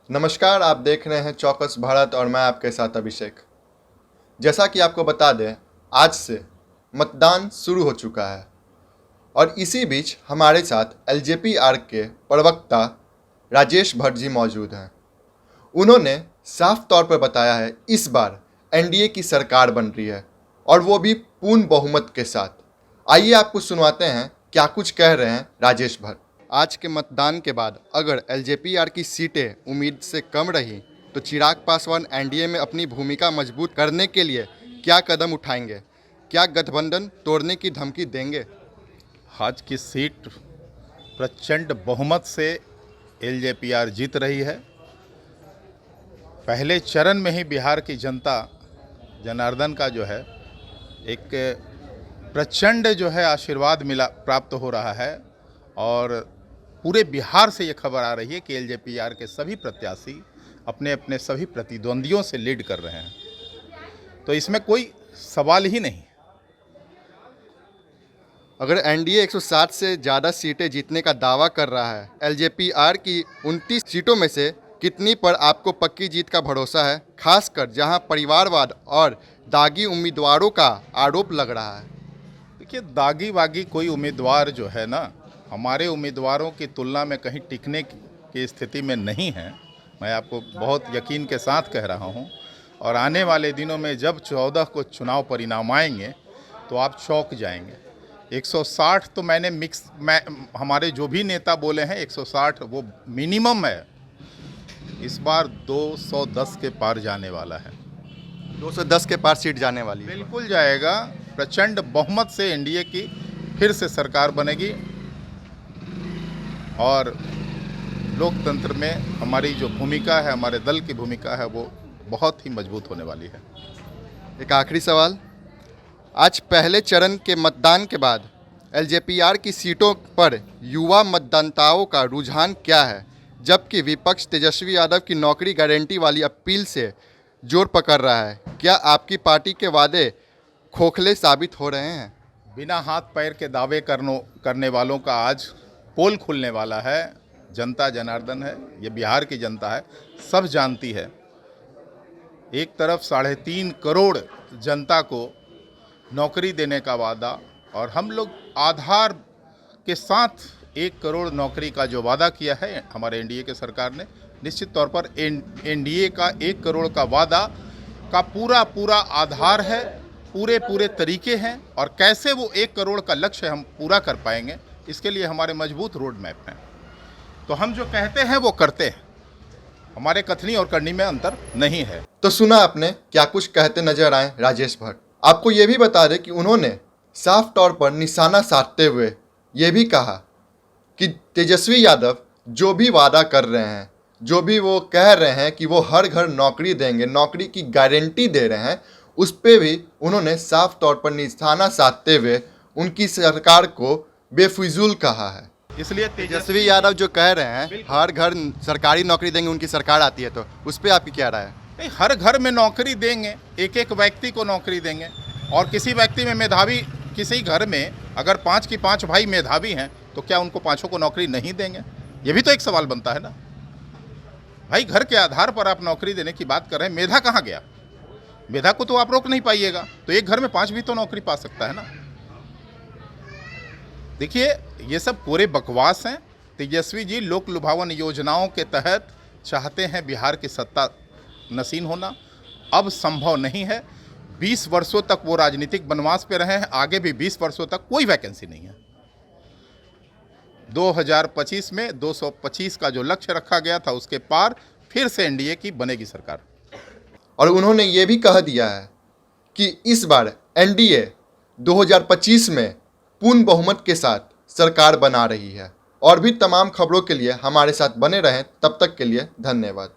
नमस्कार, आप देख रहे हैं चौकस भारत और मैं आपके साथ अभिषेक। जैसा कि आपको बता दें, आज से मतदान शुरू हो चुका है और इसी बीच हमारे साथ एलजेपीआर के प्रवक्ता राजेश भट्ट जी मौजूद हैं। उन्होंने साफ तौर पर बताया है इस बार एनडीए की सरकार बन रही है और वो भी पूर्ण बहुमत के साथ। आइए आपको सुनवाते हैं क्या कुछ कह रहे हैं राजेश भट्ट। आज के मतदान के बाद अगर एलजेपीआर की सीटें उम्मीद से कम रही तो चिराग पासवान एनडीए में अपनी भूमिका मजबूत करने के लिए क्या कदम उठाएंगे? क्या गठबंधन तोड़ने की धमकी देंगे? आज की सीट प्रचंड बहुमत से एलजेपीआर जीत रही है। पहले चरण में ही बिहार की जनता जनार्दन का जो है एक प्रचंड जो है आशीर्वाद प्राप्त हो रहा है और पूरे बिहार से ये खबर आ रही है कि एलजेपीआर के सभी प्रत्याशी अपने अपने सभी प्रतिद्वंदियों से लीड कर रहे हैं, तो इसमें कोई सवाल ही नहीं। अगर एनडीए 160 से ज़्यादा सीटें जीतने का दावा कर रहा है, एलजेपीआर की 29 सीटों में से कितनी पर आपको पक्की जीत का भरोसा है, खासकर जहां परिवारवाद और दागी उम्मीदवारों का आरोप लग रहा है? देखिए, दागी वागी कोई उम्मीदवार जो है ना, हमारे उम्मीदवारों की तुलना में कहीं टिकने की स्थिति में नहीं है। मैं आपको बहुत यकीन के साथ कह रहा हूं, और आने वाले दिनों में जब 14 को चुनाव परिणाम आएंगे तो आप चौंक जाएंगे। 160 तो हमारे जो भी नेता बोले हैं 160 वो मिनिमम है। इस बार 210 के पार जाने वाला है। 210 के पार सीट जाने वाली है। बिल्कुल जाएगा। प्रचंड बहुमत से एनडीए की फिर से सरकार बनेगी और लोकतंत्र में हमारी जो भूमिका है, हमारे दल की भूमिका है, वो बहुत ही मजबूत होने वाली है। एक आखिरी सवाल, आज पहले चरण के मतदान के बाद एलजेपीआर की सीटों पर युवा मतदाताओं का रुझान क्या है, जबकि विपक्ष तेजस्वी यादव की नौकरी गारंटी वाली अपील से जोर पकड़ रहा है? क्या आपकी पार्टी के वादे खोखले साबित हो रहे हैं? बिना हाथ पैर के दावे करने वालों का आज पोल खुलने वाला है। जनता जनार्दन है, ये बिहार की जनता है, सब जानती है। एक तरफ 3.5 करोड़ जनता को नौकरी देने का वादा, और हम लोग आधार के साथ 1 करोड़ नौकरी का जो वादा किया है हमारे एनडीए के सरकार ने, निश्चित तौर पर एनडीए का 1 करोड़ का वादा का पूरा आधार है, पूरे तरीके हैं, और कैसे वो 1 करोड़ का लक्ष्य हम पूरा कर पाएंगे, इसके लिए हमारे मजबूत रोड मैप हैं। तो हम जो कहते हैं वो करते हैं, हमारे कथनी और करनी में अंतर नहीं है। तो सुना आपने क्या कुछ कहते नजर आए राजेश भट्ट। आपको ये भी बता दें कि उन्होंने साफ तौर पर निशाना साधते हुए ये भी कहा कि तेजस्वी यादव जो भी वादा कर रहे हैं, जो भी वो कह रहे हैं कि वो हर घर नौकरी देंगे, नौकरी की गारंटी दे रहे हैं, उस पर भी उन्होंने साफ तौर पर निशाना साधते हुए उनकी सरकार को बेफिजूल कहा है। इसलिए तेजस्वी यादव जो कह रहे हैं हर घर सरकारी नौकरी देंगे, उनकी सरकार आती है, तो उस पर आपकी क्या राय है? नहीं, हर घर में नौकरी देंगे, एक व्यक्ति को नौकरी देंगे, और किसी व्यक्ति में मेधावी, किसी घर में अगर 5 की 5 भाई मेधावी हैं तो क्या उनको 5 को नौकरी नहीं देंगे? ये भी तो एक सवाल बनता है ना भाई। घर के आधार पर आप नौकरी देने की बात कर रहे हैं, मेधा कहाँ गया? मेधा को तो आप रोक नहीं पाइएगा, तो एक घर में 5 भी तो नौकरी पा सकता है ना। देखिए, ये सब पूरे बकवास हैं। तेजस्वी जी लोक लुभावन योजनाओं के तहत चाहते हैं बिहार की सत्ता नसीन होना, अब संभव नहीं है। 20 वर्षों तक वो राजनीतिक वनवास पे रहे हैं, आगे भी 20 वर्षों तक कोई वैकेंसी नहीं है। 2025 में 225 का जो लक्ष्य रखा गया था उसके पार फिर से एनडीए की बनेगी सरकार। और उन्होंने ये भी कह दिया है कि इस बार एनडीए 2025 में पूर्ण बहुमत के साथ सरकार बना रही है। और भी तमाम खबरों के लिए हमारे साथ बने रहें। तब तक के लिए धन्यवाद।